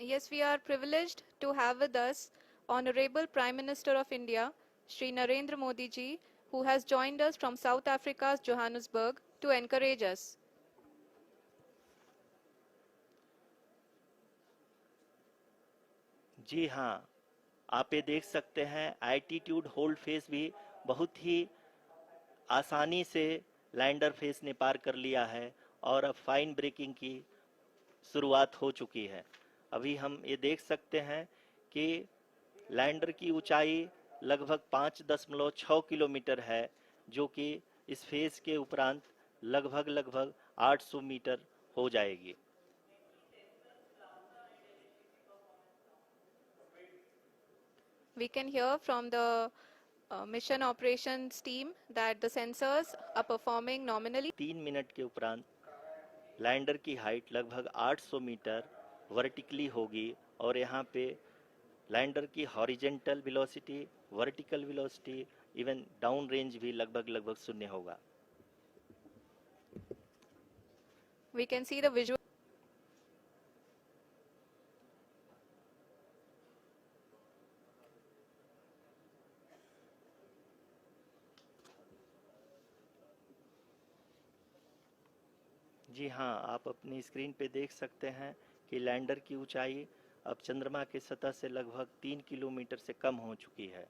Yes, we are privileged to have with us Honorable Prime Minister of India, Shri Narendra Modi ji, who has joined us from South Africa's Johannesburg to encourage us. जी हाँ, आप ये देख सकते हैं altitude hold face भी बहुत ही आसानी से लैंडर फेस ने पार कर लिया है और अब फाइन ब्रेकिंग की शुरुआत हो चुकी है। अभी हम ये देख सकते हैं कि लैंडर की ऊंचाई लगभग 5.6 किलोमीटर है, जो कि इस फेज के उपरांत लगभग 800 मीटर हो जाएगी। We can hear from the mission operations team that the sensors are performing nominally. 3 minute के उपरांत लैंडर की हाइट लगभग 800 मीटर वर्टिकली होगी और यहाँ पे लैंडर की horizontal velocity, vertical velocity, even down range भी लगभग शून्य होगा। We can see the visual. जी हाँ, आप अपनी स्क्रीन पे देख सकते हैं कि लैंडर की ऊंचाई अब चंद्रमा के सतह से लगभग 3 किलोमीटर से कम हो चुकी है।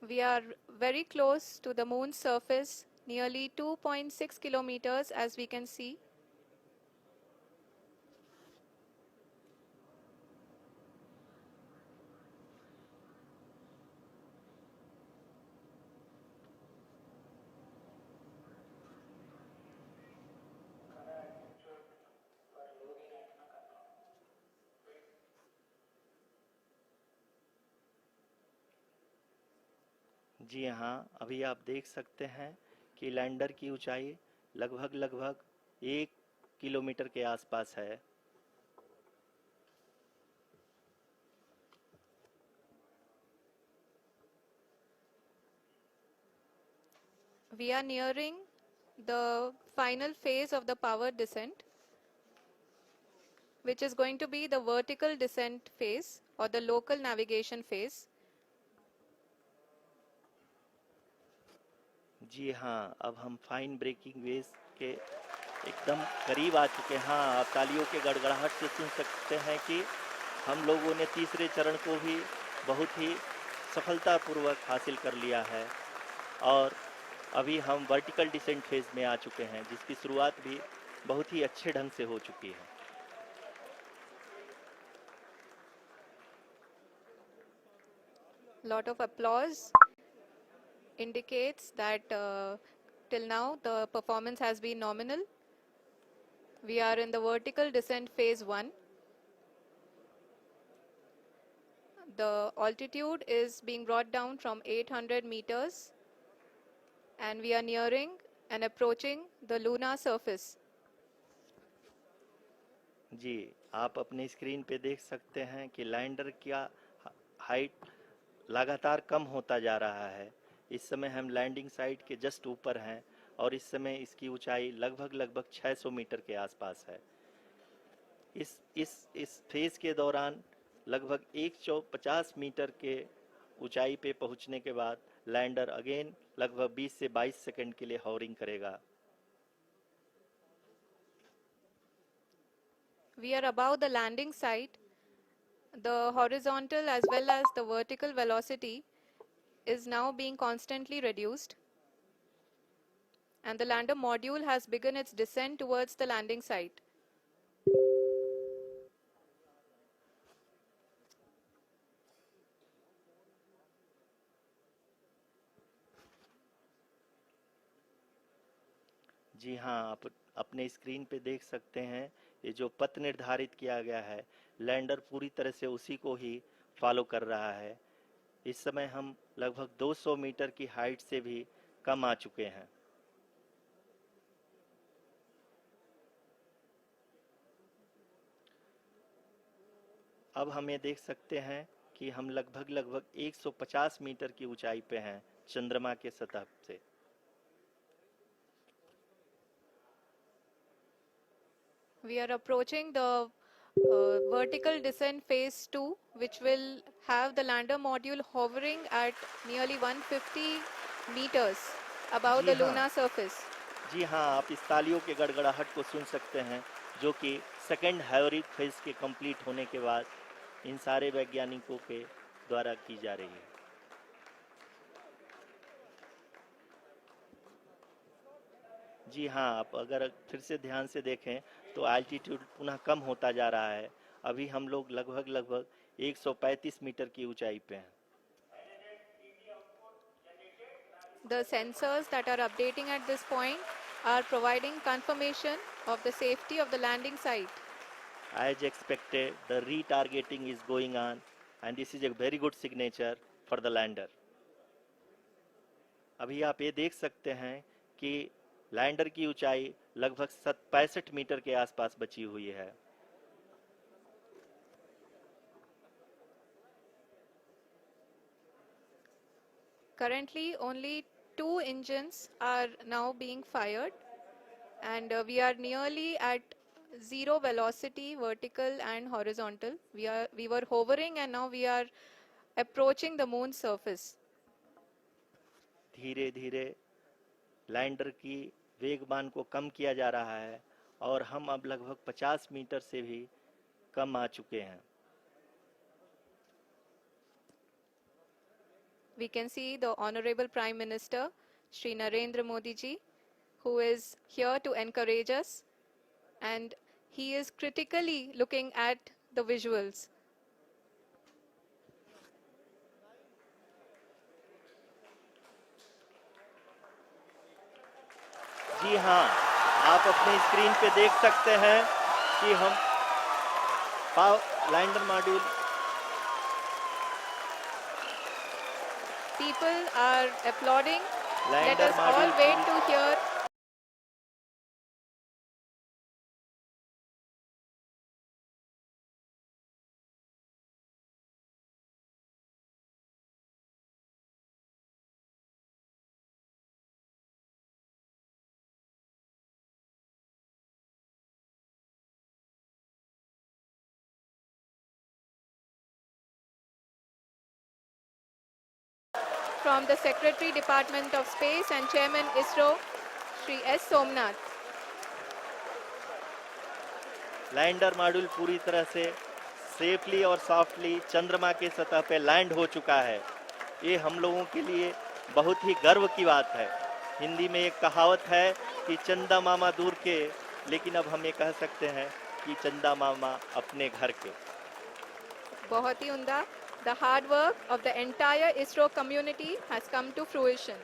We are very close to the moon's surface, nearly 2.6 kilometers as we can see. जी हाँ, अभी आप देख सकते हैं कि लैंडर की ऊंचाई लगभग 1 किलोमीटर के आसपास है। We are nearing the final phase of the power descent, which is going to be the vertical descent phase or the local navigation phase. जी हाँ, अब हम फाइन ब्रेकिंग वेव के एकदम करीब आ चुके हैं। हाँ, आप तालियों के गड़गड़ाहट से सुन सकते हैं कि हम लोगों ने तीसरे चरण को भी बहुत ही सफलतापूर्वक हासिल कर लिया है और अभी हम वर्टिकल डिसेंट फेज में आ चुके हैं, जिसकी शुरुआत भी बहुत ही अच्छे ढंग से हो चुकी है। Lot of applause indicates that till now the performance has been nominal. We are in the vertical descent phase 1. The altitude is being brought down from 800 meters and we are nearing and approaching the lunar surface. जी, आप अपनी screen पे देख सकते हैं कि lander का height लगातार कम होता जा रहा है। इस समय हम लैंडिंग साइट के जस्ट ऊपर हैं और इस समय इसकी ऊंचाई लगभग 600 मीटर के आसपास है। इस फेज के दौरान लगभग 150 मीटर के ऊंचाई पे पहुंचने के बाद लैंडर अगेन लगभग 20 से 22 सेकंड के लिए हॉवरिंग करेगा। We are above the landing site. The horizontal as well as the vertical velocity is now being constantly reduced. And the lander module has begun its descent towards the landing site. जी हाँ, आप अपने screen पे देख सकते हैं ये जो पथ निर्धारित किया गया है, लैंडर पूरी तरह से उसी को ही फॉलो कर रहा है। इस समय हम लगभग 200 मीटर की हाइट से भी कम आ चुके हैं। अब हम ये देख सकते हैं कि हम लगभग 150 मीटर की ऊंचाई पे हैं चंद्रमा के सतह से। We are approaching the vertical descent phase 2, which will have the lander module hovering at nearly 150 meters above ji the हाँ, lunar surface. जी हाँ, आप इस तालियों के गड़गड़ाहट को सुन सकते हैं, जो कि सेकंड हायोरिक फेज के कंप्लीट होने के बाद इन सारे वैज्ञानिकों के द्वारा की जा रही है। जी हाँ, आप अगर फिर से ध्यान से देखें तो एल्टीट्यूड पुनः कम होता जा रहा है। अभी हम लोग लगभग 135 मीटर की ऊंचाई पे हैं। The sensors that are updating at this point are providing confirmation of the safety of the landing site. As expected, the retargeting is going on, and this is a very good signature for the lander. अभी आप ये देख सकते हैं कि lander की ऊंचाई लगभग 65 मीटर के आसपास बची हुई है। Currently, only 2 engines are now being fired, and we are nearly at zero velocity, vertical and horizontal. We were hovering, and now we are approaching the moon's surface. धीरे धीरे लैंडर की वेगमान को कम किया जा रहा है और हम अब लगभग 50 मीटर से भी कम आ चुके हैं। We can see the Honorable Prime Minister, Shri Narendra Modi ji, who is here to encourage us, and he is critically looking at the visuals. जी हाँ, आप अपनी स्क्रीन पे देख सकते हैं कि हम lander module People are applauding. Let lander us all module wait to hear. From the Secretary Department of Space and Chairman ISRO, Shri S. Somnath. Lander module पूरी तरह से सेफली और सॉफ्टली चंद्रमा के सतह पे लैंड हो चुका है। ये हम लोगों के लिए बहुत ही गर्व की बात है। हिंदी में एक कहावत है कि चंदा मामा दूर के, लेकिन अब हम ये कह सकते हैं कि चंदा मामा अपने घर के। बहुत ही उम्दा. The hard work of the entire ISRO community has come to fruition.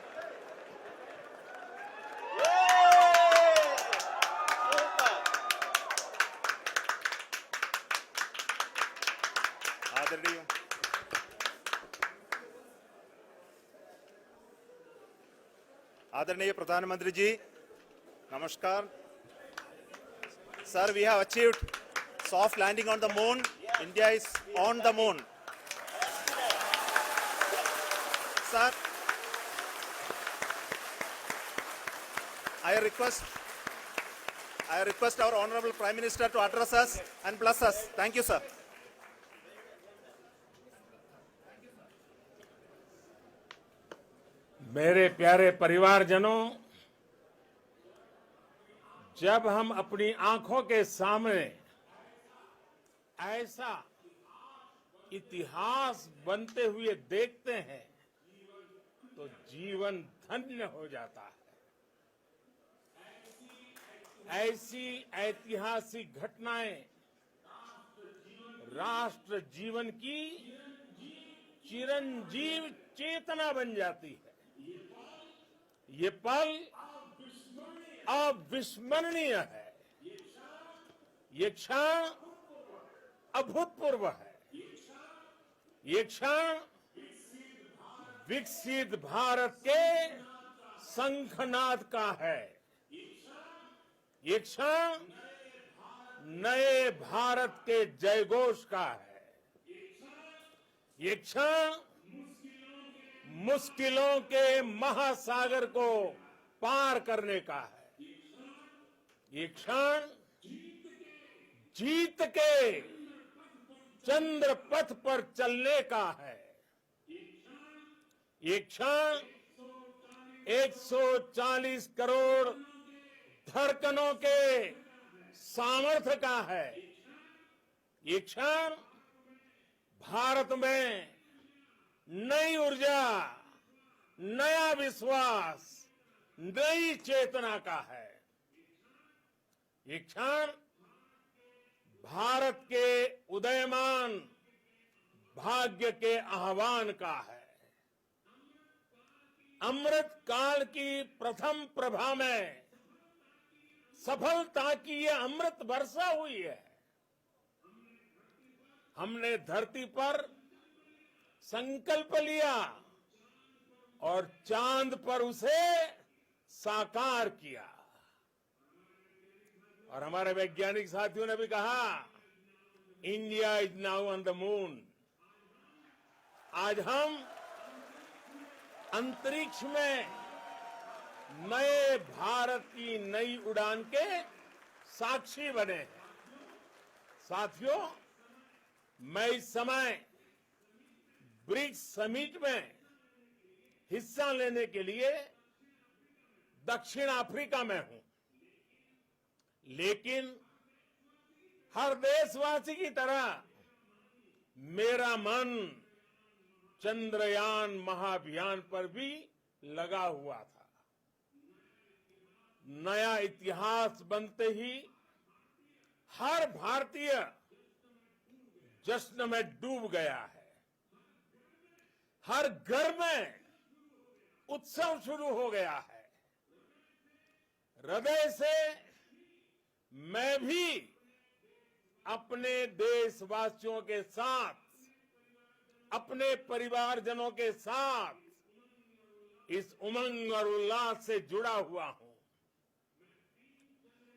आदरणीय प्रधानमंत्री जी, नमस्कार. Sir, we have achieved soft landing on the moon. India is on the moon. Sir, I request our Honorable Prime Minister to address us and bless us. Thank you, sir. मेरे प्यारे परिवारजनों, जब हम अपनी आंखों के सामने ऐसा इतिहास बनते हुए देखते हैं तो जीवन धन्य हो जाता है। ऐसी ऐतिहासिक घटनाएं राष्ट्र जीवन की चिरंजीव चेतना बन जाती है। ये पल अविस्मरणीय है। ये क्षण अभूतपूर्व है। ये क्षण विकसित भारत के शंखनाद का है। ये क्षण नए भारत के जयघोष का है। ये क्षण मुश्किलों के महासागर को पार करने का है। ये क्षण जीत के चंद्र पथ पर चलने का है। ये क्षण 140 करोड़ धड़कनों के सामर्थ्य का है। ये क्षण भारत में नई ऊर्जा, नया विश्वास, नई चेतना का है। ये क्षण भारत के उदयमान भाग्य के आह्वान का है। अमृत काल की प्रथम प्रभा में सफलता की ये अमृत वर्षा हुई है। हमने धरती पर संकल्प लिया और चांद पर उसे साकार किया। और हमारे वैज्ञानिक साथियों ने भी कहा, India is now on the moon. आज हम अंतरिक्ष में नए भारत की नई उड़ान के साक्षी बने हैं। साथियों, मैं इस समय ब्रिक्स समिट में हिस्सा लेने के लिए दक्षिण अफ्रीका में हूं, लेकिन हर देशवासी की तरह मेरा मन चंद्रयान महाअभियान पर भी लगा हुआ था। नया इतिहास बनते ही हर भारतीय जश्न में डूब गया है। हर घर में उत्सव शुरू हो गया है। हृदय से मैं भी अपने देशवासियों के साथ, अपने परिवारजनों के साथ इस उमंग और उल्लास से जुड़ा हुआ हूं।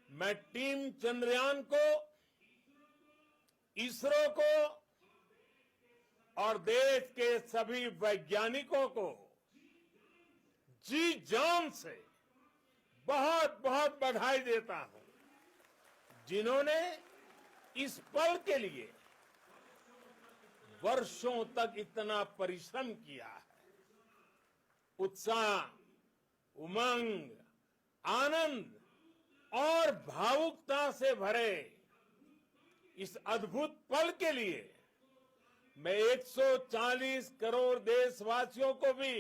मैं टीम चंद्रयान को, इसरो को और देश के सभी वैज्ञानिकों को जी जान से बहुत बहुत बधाई देता हूं, जिन्होंने इस पल के लिए वर्षों तक इतना परिश्रम किया है। उत्साह, उमंग, आनंद और भावुकता से भरे इस अद्भुत पल के लिए मैं 140 करोड़ देशवासियों को भी